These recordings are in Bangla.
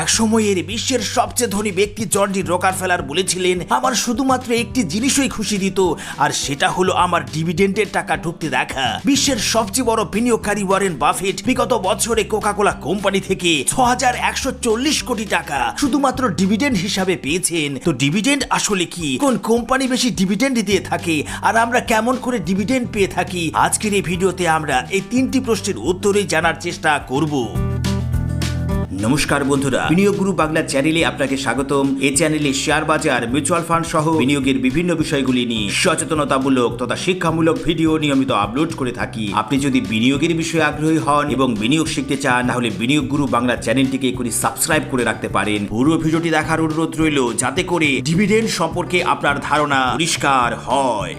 এক সময়ের বিশ্বের সবচেয়ে ধনী ব্যক্তি জর্জ রকারফেলার বলেছিলেন, আমার শুধুমাত্র একটি জিনিসই খুশি দিত, আর সেটা হলো আমার ডিভিডেন্ডের টাকা ঢুকতে দেখা। বিশ্বের সবচেয়ে বড় বিনিয়োগকারী ওয়ারেন বাফেট বিগত বছরে কোকা-কোলা কোম্পানি থেকে ৬,১৪০ কোটি টাকা শুধুমাত্র ডিভিডেন্ড হিসাবে পেয়েছেন। তো ডিভিডেন্ড আসলে কি? কোন কোম্পানি বেশি ডিভিডেন্ড দিয়ে থাকে, আর আমরা কেমন করে ডিভিডেন্ড পেয়ে থাকি? আজকের এই ভিডিওতে আমরা এই 3টি প্রশ্নের উত্তরই জানার চেষ্টা করব। নমস্কার বন্ধুরা, বিনিয়োগ গুরু বাংলা চ্যানেলে আপনাকে স্বাগতম। এই চ্যানেলে শেয়ার বাজার, মিউচুয়াল ফান্ড সহ বিনিয়োগের বিভিন্ন বিষয়গুলি নিয়ে সচেতনতামূলক তথা শিক্ষামূলক ভিডিও নিয়মিত আপলোড করে থাকি। আপনি যদি বিনিয়োগের বিষয়ে আগ্রহী হন এবং বিনিয়োগ শিখতে চান, তাহলে বিনিয়োগ গুরু বাংলা চ্যানেলটিকে করে সাবস্ক্রাইব করে রাখতে পারেন। পুরো ভিডিওটি দেখার অনুরোধ রইল, যাতে করে ডিভিডেন্ড সম্পর্কে আপনার ধারণা পরিষ্কার হয়।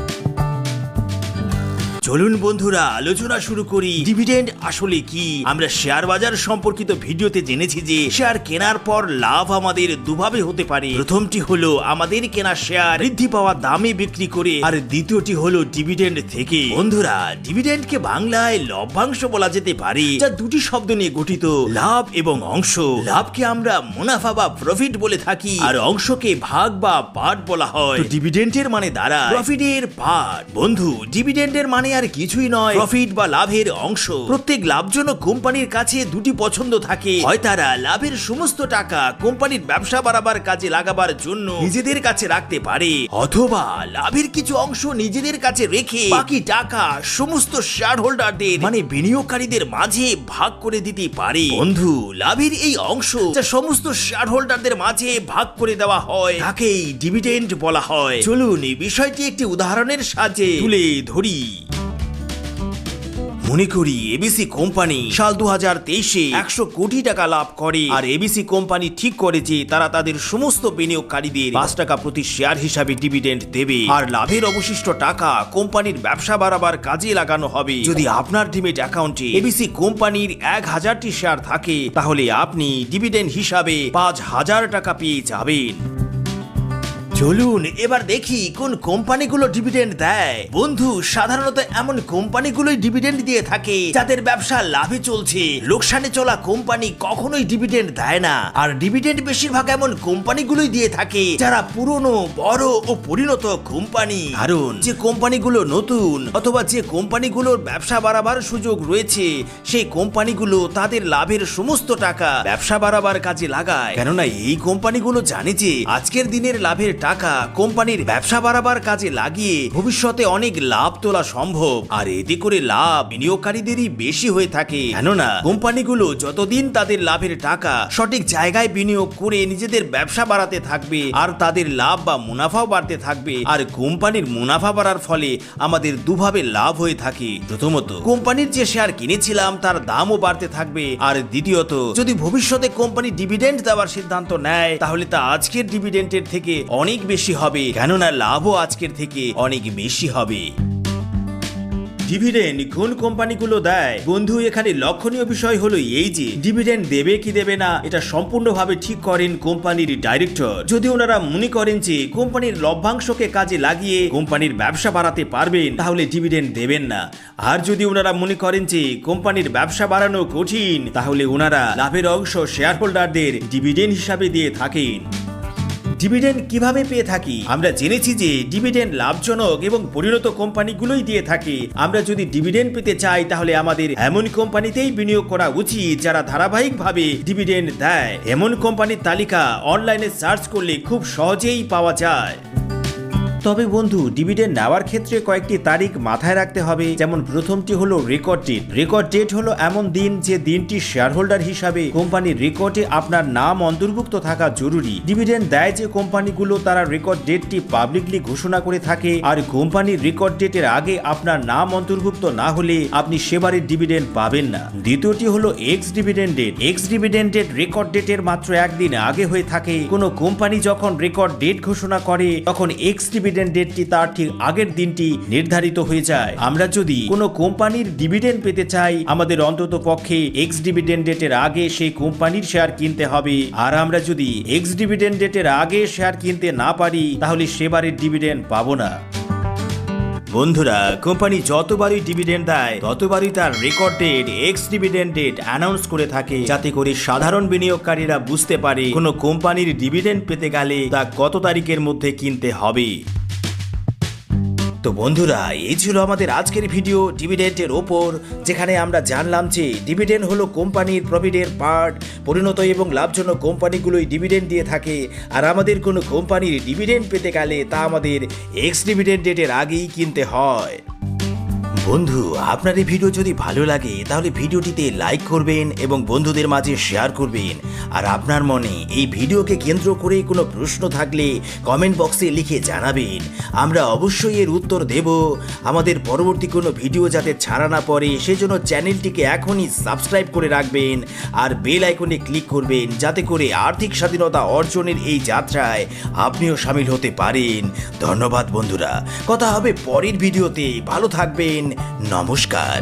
চলুন বন্ধুরা, আলোচনা শুরু করি। ডিভিডেন্ড আসলে কি? আমরা শেয়ার বাজার সম্পর্কিত ভিডিওতে জেনেছি যে শেয়ার কেনার পর লাভ আমাদের দুভাবে হতে পারে। প্রথমটি হলো আমাদের কেনা শেয়ার বৃদ্ধি পাওয়া দামে বিক্রি করে, আর দ্বিতীয়টি হলো ডিভিডেন্ড থেকে। বন্ধুরা, ডিভিডেন্ডকে বাংলায় লভ্যাংশ বলা যেতে পারে, যা দুটি শব্দ নিয়ে গঠিত, লাভ এবং অংশ। লাভকে আমরা মুনাফা বা প্রফিট বলে থাকি, আর অংশকে ভাগ বা পার্ট বলা হয়। ডিভিডেন্ডের মানে দাঁড়ায় প্রফিটের পার্ট। বন্ধু, ডিভিডেন্ডের মানে আর কিছুই নয়, প্রফিট বা লাভের অংশ। প্রত্যেক লাভজনক কোম্পানির কাছে দুটি পছন্দ থাকে, হয় তারা লাভের সমস্ত টাকা কোম্পানির ব্যবসা বাড়াবার কাজে লাগাবার জন্য নিজেদের কাছে রাখতে পারে, অথবা লাভের কিছু অংশ নিজেদের কাছে রেখে বাকি টাকা সমস্ত শেয়ার হোল্ডারদের মানে বিনিয়োগকারীদের মাঝে ভাগ করে দিতে পারে। বন্ধু, লাভের এই অংশ যা সমস্ত শেয়ার হোল্ডারদের মাঝে ভাগ করে দেওয়া হয়, তাকেই ডিভিডেন্ড বলা হয়। চলুন এই বিষয়টি একটি উদাহরণের সাহায্যে তুলে ধরি। মনে করি এবিসি কোম্পানি সাল 2023-এ 100 কোটি টাকা লাভ করে, আর এবিসি কোম্পানি ঠিক করেছে তারা তাদের সমস্ত বিনিয়োগকারীদের 5 টাকা প্রতি শেয়ার হিসাবে ডিভিডেন্ড দেবে, আর লাভের অবশিষ্ট টাকা কোম্পানির ব্যবসা বাড়াবার কাজে লাগানো হবে। যদি আপনার ডিমেট অ্যাকাউন্টে এবিসি কোম্পানির 1000টি শেয়ার থাকে, তাহলে আপনি ডিভিডেন্ড হিসাবে 5000 টাকা পেয়ে যাবেন। চলুন এবার দেখি কোন কোম্পানিগুলো ডিভিডেন্ড দেয়। বন্ধু, সাধারণত এমন কোম্পানিগুলোই ডিভিডেন্ড দিয়ে থাকে যাদের ব্যবসা লাভে চলছে। লোকসানে চলা কোম্পানি কখনোই ডিভিডেন্ড দেয় না, আর ডিভিডেন্ড বেশিরভাগ এমন কোম্পানিগুলোই দিয়ে থাকে যারা পুরনো, বড় ও পরিণত কোম্পানি। কারণ যে কোম্পানিগুলো নতুন অথবা যে কোম্পানিগুলোর ব্যবসা বাড়াবার সুযোগ রয়েছে, সেই কোম্পানিগুলো তাদের লাভের সমস্ত টাকা ব্যবসা বাড়াবার কাজে লাগায়। কেননা এই কোম্পানিগুলো জানে যে আজকের দিনের লাভের টাকা কোম্পানির ব্যবসা বাড়াবার কাজে লাগিয়ে ভবিষ্যতে অনেক লাভ তোলা সম্ভব, আর এতে করে লাভ বিনিয়োগকারীদেরই বেশি হয়ে থাকে। কেননা কোম্পানিগুলো যতদিন তাদের লাভের টাকা সঠিক জায়গায় বিনিয়োগ করে নিজেদের ব্যবসা বাড়াতে থাকবে, আর তাদের লাভ বা মুনাফাও বাড়তে থাকবে। আর কোম্পানির মুনাফা বাড়ার ফলে আমাদের দুভাবে লাভ হয়ে থাকে। প্রথমত, কোম্পানির যে শেয়ার কিনেছিলাম তার দামও বাড়তে থাকবে, আর দ্বিতীয়ত, যদি ভবিষ্যতে কোম্পানি ডিভিডেন্ড দেওয়ার সিদ্ধান্ত নেয়, তাহলে তা আজকের ডিভিডেন্ডের থেকে অনেক বেশি হবে, কেননা লাভও আজকের থেকে অনেক বেশি হবে। ডিভিডেন্ড কোন কোম্পানিগুলো দেয়? বন্ধু, এখানে লক্ষণীয় বিষয় হলো এই যে ডিভিডেন্ড দেবে কি দেবে না এটা সম্পূর্ণভাবে ঠিক করেন কোম্পানির ডাইরেক্টর। যদি ওনারা মনে করেন যে কোম্পানির লভ্যাংশকে কাজে লাগিয়ে কোম্পানির ব্যবসা বাড়াতে পারবেন, তাহলে ডিভিডেন্ড দেবেন না। আর যদি ওনারা মনে করেন যে কোম্পানির ব্যবসা বাড়ানো কঠিন, তাহলে ওনারা লাভের অংশ শেয়ার হোল্ডারদের ডিভিডেন্ড হিসাবে দিয়ে থাকেন। ডিভিডেন্ড কিভাবে পেয়ে থাকি? আমরা জেনেছি যে ডিভিডেন্ড লাভজনক এবং পরিণত কোম্পানিগুলোই দিয়ে থাকে। আমরা যদি ডিভিডেন্ড পেতে চাই, তাহলে আমাদের এমন কোম্পানিতেই বিনিয়োগ করা উচিত যারা ধারাবাহিকভাবে ডিভিডেন্ড দেয়। এমন কোম্পানির তালিকা অনলাইনে সার্চ করলে খুব সহজেই পাওয়া যায়। তবে বন্ধু, ডিভিডেন্ড নেওয়ার ক্ষেত্রে কয়েকটি তারিখ মাথায় রাখতে হবে। যেমন প্রথমটি হলো রেকর্ড ডেট। রেকর্ড ডেট হলো এমন দিন যে দিনটি শেয়ার হোল্ডার হিসাবে কোম্পানির রেকর্ডে আপনার নাম অন্তর্ভুক্ত থাকা জরুরি। ডিভিডেন্ড দেয় যে কোম্পানিগুলো, তারা রেকর্ড ডেটটি পাবলিকলি ঘোষণা করে থাকে, আর কোম্পানির রেকর্ড ডেটের আগে আপনার নাম অন্তর্ভুক্ত না হলে আপনি সেবারের ডিভিডেন্ড পাবেন না। দ্বিতীয়টি হলো ex dividend date. Ex dividend date record ডেটের মাত্র একদিন আগে হয়ে থাকে। কোনো কোম্পানি যখন রেকর্ড ডেট ঘোষণা করে, তখন এক্স ডিভিডেন্ড ডেটটি তার ঠিক আগের দিনটি নির্ধারিত হয়ে যায়। আমরা যদি কোনো কোম্পানির ডিভিডেন্ড পেতে চাই, আমাদের অন্তত পক্ষে এক্স ডিভিডেন্ড ডেটের আগে সেই কোম্পানির শেয়ার কিনতে হবে। আর আমরা যদি এক্স ডিভিডেন্ড ডেটের আগে শেয়ার কিনতে না পারি, তাহলে সেবারের ডিভিডেন্ড পাবো না। বন্ধুরা, কোম্পানি যতবারই ডিভিডেন্ড দেয় ততবারই তার record date, ex dividend date announce করে থাকে, যাতে করে সাধারণ বিনিয়োগকারীরা বুঝতে পারে কোনো কোম্পানির ডিভিডেন্ড পেতে গেলে তা কত তারিখের মধ্যে কিনতে হবে। তো বন্ধুরা, এই ছিল আমাদের আজকের ভিডিও ডিভিডেন্ডের ওপর, যেখানে আমরা জানলাম যে ডিভিডেন্ড হলো কোম্পানির প্রফিটের পার্ট। পরিণত এবং লাভজনক কোম্পানিগুলোই ডিভিডেন্ড দিয়ে থাকে, আর আমাদের কোনো কোম্পানির ডিভিডেন্ড পেতে গেলে তা আমাদের এক্স ডিভিডেন্ড ডেটের আগেই কিনতে হয়। বন্ধু, আপনার এই ভিডিও যদি ভালো লাগে তাহলে ভিডিওটিতে লাইক করবেন এবং বন্ধুদের মাঝে শেয়ার করবেন। আর আপনার মনে এই ভিডিওকে কেন্দ্র করে কোনো প্রশ্ন থাকলে কমেন্ট বক্সে লিখে জানাবেন, আমরা অবশ্যই এর উত্তর দেব। আমাদের পরবর্তী কোনো ভিডিও যাতে ছাড়া না পড়ে সেজন্য চ্যানেলটিকে এখনই সাবস্ক্রাইব করে রাখবেন আর বেল আইকনে ক্লিক করবেন, যাতে করে আর্থিক স্বাধীনতা অর্জনের এই যাত্রায় আপনিও সামিল হতে পারেন। ধন্যবাদ বন্ধুরা, কথা হবে পরের ভিডিওতে। ভালো থাকবেন, নমস্কার।